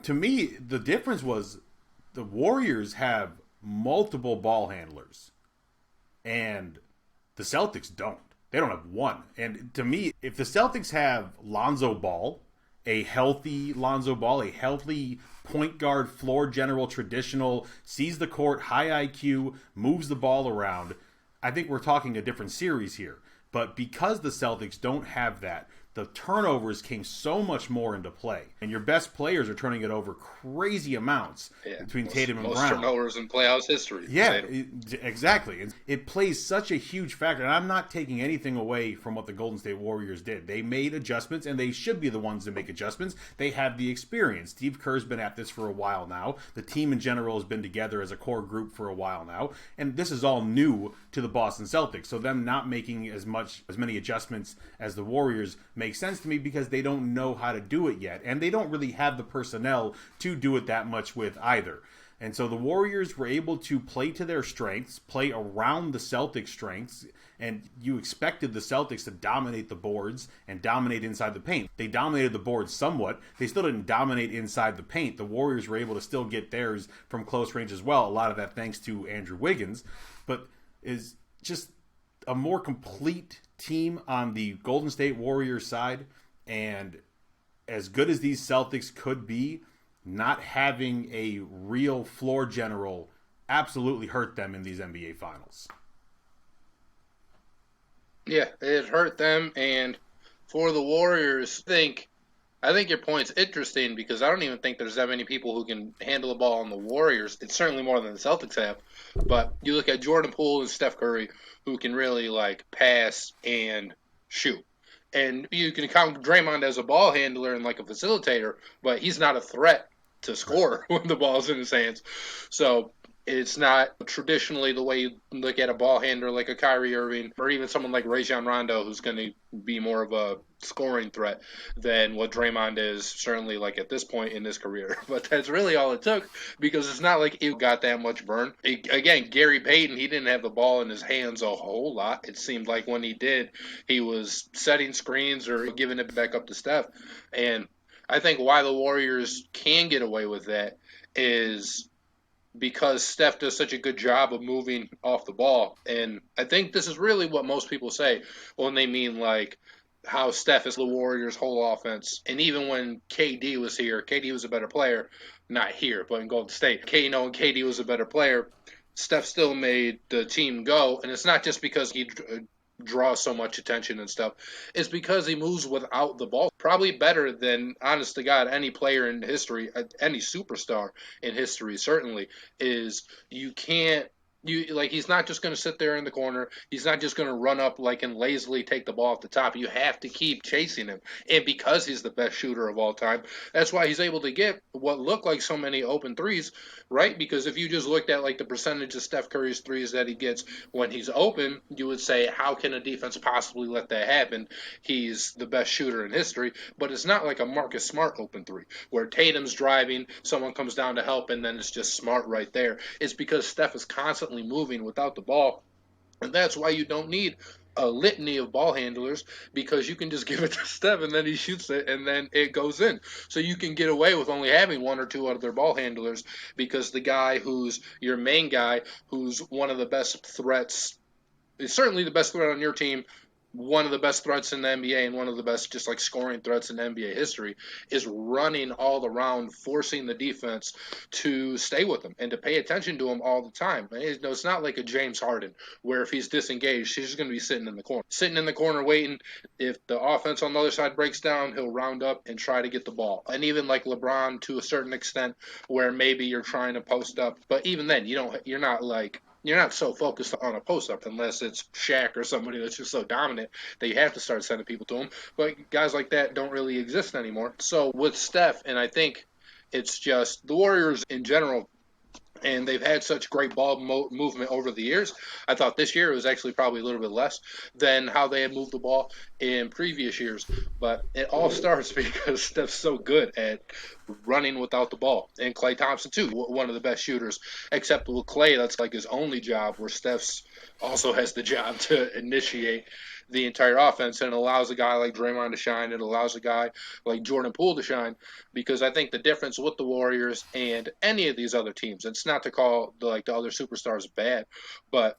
To me, the difference was the Warriors have multiple ball handlers, and the Celtics don't. They don't have one. And to me, if the Celtics have Lonzo Ball, a healthy Lonzo Ball, a healthy point guard, floor general, traditional, sees the court, high IQ, moves the ball around, I think we're talking a different series here. But because the Celtics don't have that, the turnovers came so much more into play. And your best players are turning it over crazy amounts between Tatum and most Brown. turnovers in playoffs history. Yeah, exactly. It plays such a huge factor. And I'm not taking anything away from what the Golden State Warriors did. They made adjustments, and they should be the ones to make adjustments. They have the experience. Steve Kerr's been at this for a while now. The team in general has been together as a core group for a while now. And this is all new to the Boston Celtics. So them not making as many adjustments as the Warriors makes sense to me because they don't know how to do it yet. And they don't really have the personnel to do it that much with either. And so the Warriors were able to play to their strengths, play around the Celtics' strengths, and you expected the Celtics to dominate the boards and dominate inside the paint. They dominated the boards somewhat. They still didn't dominate inside the paint. The Warriors were able to still get theirs from close range as well. A lot of that thanks to Andrew Wiggins. But is just a more complete team on the Golden State Warriors side. And as good as these Celtics could be, not having a real floor general absolutely hurt them in these NBA Finals. Yeah, it hurt them, and for the Warriors, I think your point's interesting because I don't even think there's that many people who can handle the ball on the Warriors. It's certainly more than the Celtics have. But you look at Jordan Poole and Steph Curry, who can really pass and shoot. And you can count Draymond as a ball handler and a facilitator, but he's not a threat to score when the ball's in his hands. So it's not traditionally the way you look at a ball handler like a Kyrie Irving or even someone like Rajon Rondo, who's going to be more of a scoring threat than what Draymond is, certainly at this point in his career. But that's really all it took because it's not like he got that much burn. Again, Gary Payton, he didn't have the ball in his hands a whole lot. It seemed like when he did, he was setting screens or giving it back up to Steph. And I think why the Warriors can get away with that is because Steph does such a good job of moving off the ball. And I think this is really what most people say when they mean how Steph is the Warriors' whole offense. And even when KD was here, KD was a better player. Not here, but in Golden State. When KD was a better player, Steph still made the team go. And it's not just because he draws so much attention and stuff. It's because he moves without the ball. Probably better than, honest to God, any player in history, any superstar in history, certainly, is he's not just going to sit there in the corner. He's not just going to run up and lazily take the ball off the top. You have to keep chasing him. And because he's the best shooter of all time, that's why he's able to get what look like so many open threes, right? Because if you just looked at the percentage of Steph Curry's threes that he gets when he's open, you would say, how can a defense possibly let that happen? He's the best shooter in history. But it's not like a Marcus Smart open three where Tatum's driving, someone comes down to help, and then it's just Smart right there. It's because Steph is constantly moving without the ball, and that's why you don't need a litany of ball handlers, because you can just give it to Steph and then he shoots it and then it goes in. So you can get away with only having one or two other ball handlers because the guy who's your main guy, who's one of the best threats, is certainly the best threat on your team, one of the best threats in the NBA and one of the best just scoring threats in NBA history, is running all around, forcing the defense to stay with him and to pay attention to him all the time. It's not like a James Harden where if he's disengaged, he's just going to be sitting in the corner waiting. If the offense on the other side breaks down, he'll round up and try to get the ball. And even LeBron to a certain extent where maybe you're trying to post up, but even then you're not so focused on a post-up unless it's Shaq or somebody that's just so dominant that you have to start sending people to him. But guys like that don't really exist anymore. So with Steph, and I think it's just the Warriors in general, and they've had such great ball movement over the years. I thought this year it was actually probably a little bit less than how they had moved the ball in previous years. But it all starts because Steph's so good at running without the ball. And Klay Thompson, too, one of the best shooters. Except with Klay, that's his only job, where Steph's also has the job to initiate the entire offense, and it allows a guy like Draymond to shine. It allows a guy like Jordan Poole to shine, because I think the difference with the Warriors and any of these other teams, it's not to call the other superstars bad, but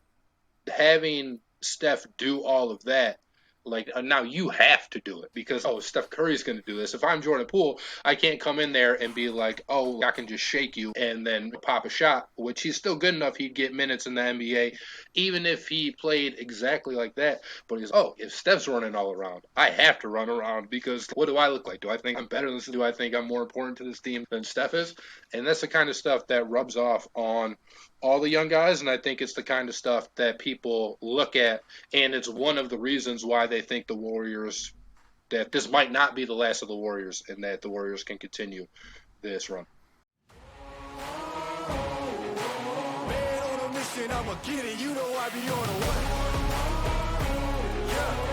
having Steph do all of that, now you have to do it because Steph Curry's going to do this. If I'm Jordan Poole, I can't come in there and be like, I can just shake you and then pop a shot, which he's still good enough. He'd get minutes in the NBA, even if he played exactly like that. But he's if Steph's running all around, I have to run around because what do I look like? Do I think I'm better than this? Do I think I'm more important to this team than Steph is? And that's the kind of stuff that rubs off on all the young guys, and I think it's the kind of stuff that people look at, and it's one of the reasons why they think the Warriors, that this might not be the last of the Warriors, and that the Warriors can continue this run. Man on a mission, I'ma get it. You know I be on a what? Yeah.